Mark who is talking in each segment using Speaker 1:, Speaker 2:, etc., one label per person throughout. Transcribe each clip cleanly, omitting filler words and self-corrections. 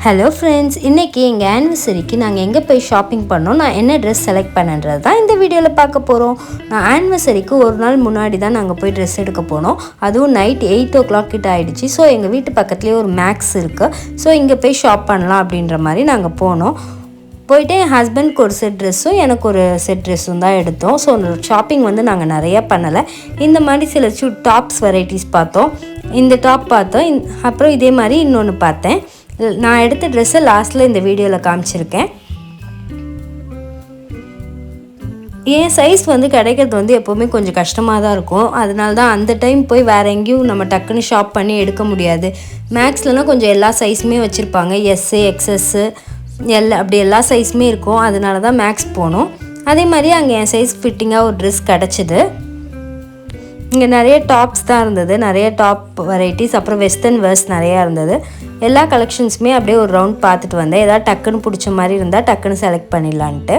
Speaker 1: Hello friends, இன்றைக்கி எங்கள் ஆனிவர்சரிக்கு நாங்கள் எங்கே போய் ஷாப்பிங் பண்ணோம், நான் என்ன ட்ரெஸ் செலக்ட் பண்ணன்றது தான் இந்த வீடியோவில் பார்க்க போகிறோம். நான் ஆனிவர்சரிக்கு ஒரு நாள் முன்னாடி தான் நாங்கள் போய் ட்ரெஸ் எடுக்க போனோம். அதுவும் நைட் 8 o'clock கிட்ட ஆகிடுச்சு. ஸோ எங்கள் வீட்டு பக்கத்துலேயே ஒரு மேக்ஸ் இருக்குது. ஸோ இங்கே போய் ஷாப் பண்ணலாம் அப்படின்ற மாதிரி நாங்கள் போனோம். போயிட்டு என் ஹஸ்பண்ட்க்கு ஒரு செட் ட்ரெஸ்ஸும் எனக்கு ஒரு செட் ட்ரெஸ்ஸும் தான் எடுத்தோம். ஸோ ஷாப்பிங் வந்து நாங்கள் நிறையா பண்ணலை. இந்த மாதிரி சில டாப்ஸ் வெரைட்டிஸ் பார்த்தோம். இந்த டாப் பார்த்தோம். அப்புறம் இதே மாதிரி இன்னொன்று பார்த்தேன். நான் எடுத்த ட்ரெஸ்ஸை லாஸ்ட்டில் இந்த வீடியோவில் காமிச்சிருக்கேன். என் சைஸ் வந்து கிடைக்கிறது வந்து எப்போவுமே கொஞ்சம் கஷ்டமாக தான் இருக்கும். அதனால தான் அந்த டைம் போய் வேறு எங்கேயும் நம்ம டக்குன்னு ஷாப் பண்ணி எடுக்க முடியாது. மேக்ஸ்லலாம் கொஞ்சம் எல்லா சைஸுமே வச்சுருப்பாங்க. எஸ்ஸு, எக்ஸ்எஸ்ஸு, அப்படி எல்லா சைஸுமே இருக்கும். அதனால தான் மேக்ஸ் போனோம். அதே மாதிரி அங்கே என் சைஸ் ஃபிட்டிங்காக ஒரு ட்ரெஸ் கிடச்சிது. இங்கே நிறைய டாப்ஸ் தான் இருந்தது, நிறைய டாப் வெரைட்டிஸ், அப்புறம் வெஸ்டர்ன் வேர்ஸ் நிறையா இருந்தது. எல்லா கலெக்ஷன்ஸுமே அப்படியே ஒரு ரவுண்ட் பார்த்துட்டு வந்தேன். ஏதாவது டக்குன்னு பிடிச்ச மாதிரி இருந்தால் டக்குன்னு செலக்ட் பண்ணிடலான்ட்டு.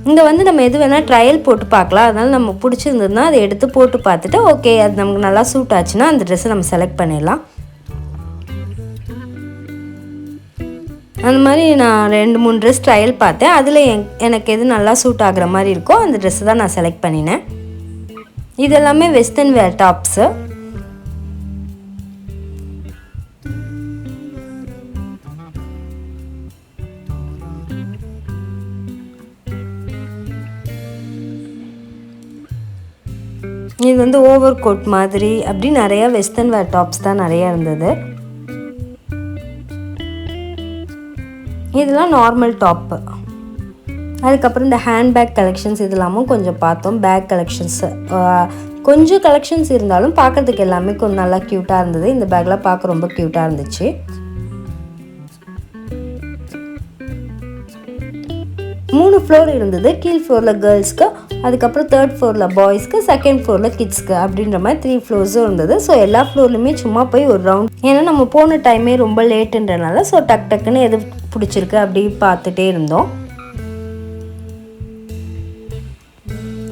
Speaker 1: இங்கே வந்து நம்ம எது வேணால் ட்ரையல் போட்டு பார்க்கலாம். அதனால் நம்ம பிடிச்சிருந்ததுன்னா அதை எடுத்து போட்டு பார்த்துட்டு ஓகே அது நமக்கு நல்லா சூட் ஆச்சுன்னா அந்த ட்ரெஸ்ஸை நம்ம செலக்ட் பண்ணிடலாம். அந்த மாதிரி நான் 2-3 ட்ரெஸ் ட்ரையல் பார்த்தேன். அதில் எனக்கு எது நல்லா சூட் ஆகிற மாதிரி இருக்கோ அந்த ட்ரெஸ்ஸை தான் நான் செலக்ட் பண்ணினேன். இது எல்லாமே வெஸ்டர்ன் வேர் டாப்ஸு. இது வந்து ஓவர் கோட் மாதிரி அப்படி நிறையா வெஸ்டர்ன் வேர் டாப்ஸ் தான் நிறையா இருந்தது. இதெல்லாம் நார்மல் டாப்பு. அதுக்கப்புறம் இந்த ஹேண்ட்பேக் கலெக்ஷன்ஸ் இதெல்லாமும் கொஞ்சம் பார்த்தோம். பேக் கலெக்ஷன்ஸு கொஞ்சம் கலெக்ஷன்ஸ் இருந்தாலும் பார்க்குறதுக்கு எல்லாமே கொஞ்சம் நல்லா க்யூட்டாக இருந்தது. இந்த பேக்லாம் பார்க்க ரொம்ப க்யூட்டாக இருந்துச்சு. மூணு ஃப்ளோர் இருந்தது. கீழ் ஃப்ளோரில் கேர்ள்ஸ்க்கு, அதுக்கப்புறம் 3rd ஃப்ளோரில் பாய்ஸ்க்கு, 2nd ஃப்ளோரில் கிட்ஸ்க்கு அப்படின்ற மாதிரி 3 ஃப்ளோர்ஸும் இருந்தது. ஸோ எல்லா ஃப்ளோர்லையுமே சும்மா போய் ஒரு ரவுண்ட், ஏன்னா நம்ம போன டைமே ரொம்ப லேட்டுன்றனால ஸோ டக்குன்னு எது பிடிச்சிருக்கு அப்படி பார்த்துட்டே இருந்தோம்.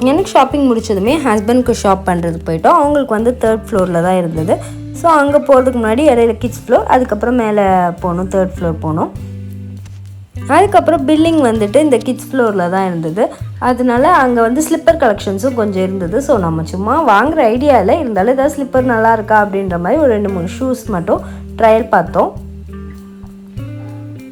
Speaker 1: எனக்கு ஷாப்பிங் முடிச்சதுமே ஹஸ்பண்ட்க்கு ஷாப் பண்ணுறது போயிட்டோம். அவங்களுக்கு வந்து 3rd ஃப்ளோரில் தான் இருந்தது. ஸோ அங்கே போகிறதுக்கு முன்னாடி இடையில கிட்ஸ் ஃப்ளோர், அதுக்கப்புறம் மேலே போகணும், 3rd ஃப்ளோர் போகணும். அதுக்கப்புறம் பில்லிங் வந்துட்டு இந்த கிட்ஸ் ஃப்ளோரில் தான் இருந்தது. அதனால அங்கே வந்து ஸ்லிப்பர் கலெக்ஷன்ஸும் கொஞ்சம் இருந்தது. ஸோ நம்ம சும்மா வாங்குகிற ஐடியாவில் இருந்தாலும் ஏதாவது ஸ்லிப்பர் நல்லா இருக்கா அப்படின்ற மாதிரி ஒரு 2-3 ஷூஸ் மட்டும் ட்ரையல் பார்த்தோம்.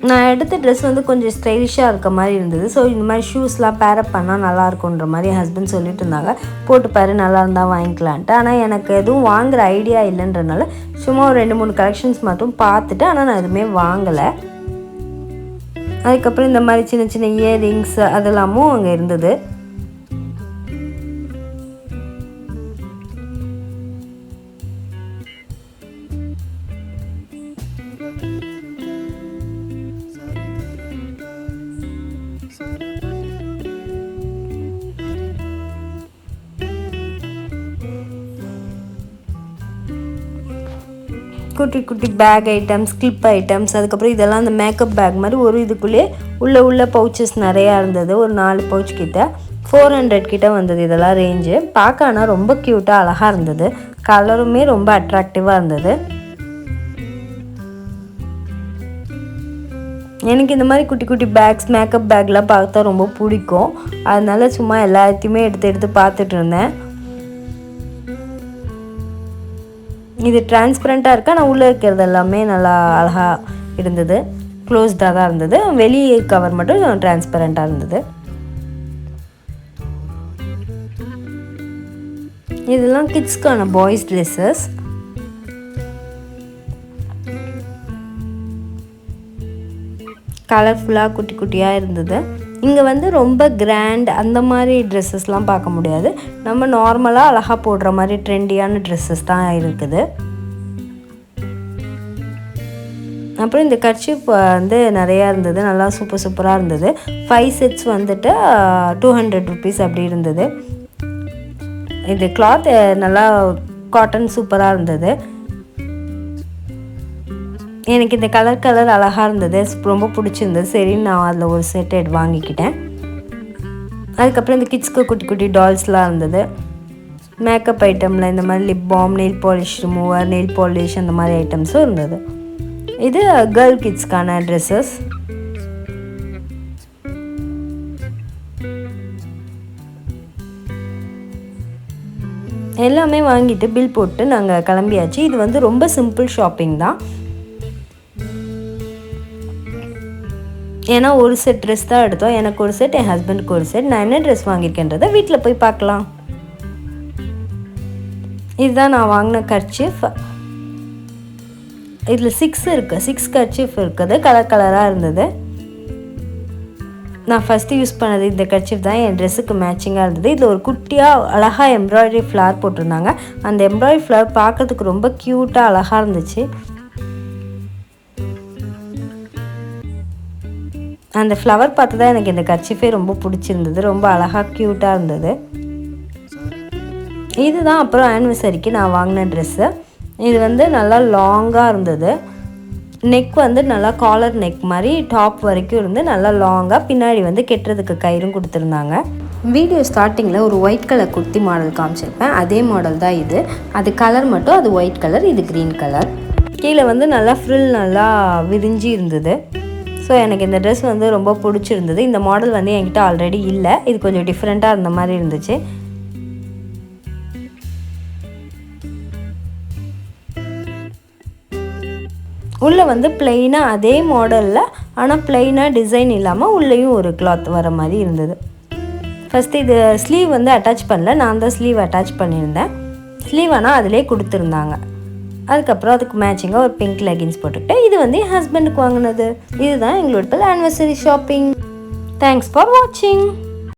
Speaker 1: நான் எடுத்த ட்ரெஸ் வந்து கொஞ்சம் ஸ்டைலிஷாக இருக்க மாதிரி இருந்தது. ஸோ இந்த மாதிரி ஷூஸ்லாம் பேரப் பண்ணால் நல்லாயிருக்குன்ற மாதிரி என் ஹஸ்பண்ட் சொல்லிட்டு இருந்தாங்க. போட்டு பாரு நல்லா இருந்தால் வாங்கிக்கலான்ட்டு. ஆனால் எனக்கு எதுவும் வாங்குகிற ஐடியா இல்லைன்றனால சும்மா ஒரு 2-3 கலெக்ஷன்ஸ் மட்டும் பார்த்துட்டு, ஆனால் நான் எதுவுமே வாங்கலை. அதுக்கப்புறம் இந்த மாதிரி சின்ன சின்ன இயரிங்ஸ் அதெல்லாமும் அங்கே இருந்தது. குட்டி குட்டி பேக் ஐட்டம்ஸ், கிளிப் ஐட்டம்ஸ், அதுக்கப்புறம் இதெல்லாம் அந்த மேக்கப் பேக் மாதிரி ஒரு இதுக்குள்ளேயே உள்ள பவுச்சஸ் நிறையா இருந்தது. ஒரு 4 பவுச் கிட்ட 400 கிட்ட வந்தது இதெல்லாம் ரேஞ்சு. பார்க்க ஆனால் ரொம்ப க்யூட்டாக அழகாக இருந்தது. கலருமே ரொம்ப அட்ராக்டிவாக இருந்தது. எனக்கு இந்த மாதிரி குட்டி குட்டி பேக்ஸ், மேக்கப் பேக்லாம் பார்த்தா ரொம்ப பிடிக்கும். அதனால சும்மா எல்லாத்தையுமே எடுத்து பார்த்துட்டு இருந்தேன். இது டிரான்ஸ்பரண்ட்டாக இருக்கா, நான் உள்ளே இருக்கிறது எல்லாமே நல்லா அழகாக இருந்தது. க்ளோஸ்டாக தான் இருந்தது. வெளியே கவர் மட்டும் டிரான்ஸ்பரண்ட்டாக இருந்தது. இதெல்லாம் கிட்ஸ்க்கான பாய்ஸ் ட்ரெஸ்ஸஸ். கலர்ஃபுல்லாக குட்டி குட்டியாக இருந்தது. இங்கே வந்து ரொம்ப கிராண்ட் அந்த மாதிரி ட்ரெஸ்ஸஸ்லாம் பார்க்க முடியாது. நம்ம நார்மலாக அழகாக போடுற மாதிரி ட்ரெண்டியான ட்ரெஸ்ஸஸ் தான் இருக்குது. அப்புறம் இந்த கர்ச்சீஃப் வந்து நிறையா இருந்தது. நல்லா சூப்பராக இருந்தது. 5 செட்ஸ் வந்துட்டு 200 rupees அப்படி இருந்தது. இது கிளாத் நல்லா காட்டன் சூப்பராக இருந்தது. எனக்கு இந்த கலர் அழகாக இருந்தது, ரொம்ப பிடிச்சிருந்தது. சரி நான் அதில் ஒரு செட் வாங்கிக்கிட்டேன். அதுக்கப்புறம் இந்த கிட்ஸ்க்கு குட்டி குட்டி டால்ஸ்லாம் இருந்தது. மேக்கப் ஐட்டமில் இந்த மாதிரி lip balm, nail polish remover, nail polish அந்த மாதிரி ஐட்டம்ஸும் இருந்தது. இது கேர்ள் கிட்ஸ்க்கான ட்ரெஸ்ஸஸ். எல்லாமே வாங்கிட்டு பில் போட்டு நாங்கள் கிளம்பியாச்சு. இது வந்து ரொம்ப சிம்பிள் ஷாப்பிங் தான். ஏன்னா ஒரு செட் ட்ரெஸ் தான் எடுத்தோம். எனக்கு ஒரு செட், என் ஹஸ்பண்டுக்கு ஒரு செட். நான் என்ன ட்ரெஸ் வாங்கியிருக்கேன்றதை வீட்டில் போய் பார்க்கலாம். இதுதான் நான் வாங்கின கர்ச்சீஃப். இதில் 6 இருக்குது. 6 கர்ச்சீஃப் இருக்குது. கலர் கலராக இருந்தது. நான் ஃபஸ்ட்டு யூஸ் பண்ணது இந்த கர்ச்சீஃப் தான். என் ட்ரெஸ்ஸுக்கு மேட்சிங்காக இருந்தது. இதில் ஒரு குட்டியாக அழகாக எம்ப்ராய்டரி ஃப்ளவர் போட்டிருந்தாங்க. அந்த எம்ப்ராய்டரி ஃப்ளவர் பார்க்குறதுக்கு ரொம்ப க்யூட்டாக அழகாக இருந்துச்சு. அந்த ஃப்ளவர் பார்த்து தான் எனக்கு இந்த கர்ச்சீஃபே ரொம்ப பிடிச்சிருந்தது. ரொம்ப அழகாக க்யூட்டாக இருந்தது. இதுதான் அப்புறம் ஆனிவர்சரிக்கு நான் வாங்கின ட்ரெஸ்ஸு. இது வந்து நல்லா லாங்காக இருந்தது. நெக் வந்து நல்லா காலர் நெக் மாதிரி டாப் வரைக்கும் இருந்து நல்லா லாங்காக, பின்னாடி வந்து கெட்டுறதுக்கு கயிறும் கொடுத்துருந்தாங்க. வீடியோ ஸ்டார்டிங்கில் ஒரு ஒயிட் கலர் குர்த்தி மாடல் காமிச்சிருப்பேன். அதே மாடல் தான் இது. அது கலர் மட்டும் அது ஒயிட் கலர், இது க்ரீன் கலர். கீழே வந்து நல்லா ஃப்ரில் நல்லா விரிஞ்சி இருந்தது. ஸோ எனக்கு இந்த ட்ரெஸ் வந்து ரொம்ப பிடிச்சிருந்தது. இந்த மாடல் வந்து என்கிட்ட ஆல்ரெடி இல்லை. இது கொஞ்சம் டிஃப்ரெண்ட்டாக இருந்த மாதிரி இருந்துச்சு. உள்ளே வந்து ப்ளெயினாக அதே மாடலில், ஆனால் ப்ளெயினாக டிசைன் இல்லாமல் உள்ளேயும் ஒரு கிளாத் வர மாதிரி இருந்தது. ஃபஸ்ட்டு இது ஸ்லீவ் வந்து அட்டாச் பண்ணல, நான் தான் ஸ்லீவ் அட்டாச் பண்ணியிருந்தேன். ஸ்லீவ் ஆனால் அதிலே கொடுத்துருந்தாங்க. அதுக்கப்புறம் அதுக்கு மேட்சிங்காக ஒரு பிங்க் லெகின்ஸ் போட்டுக்கிட்டேன். இது வந்து என் ஹஸ்பண்டுக்கு வாங்கினது. இதுதான் எங்களோட ஆனிவர்சரி ஷாப்பிங். தேங்க்ஸ் ஃபார் வாட்சிங்.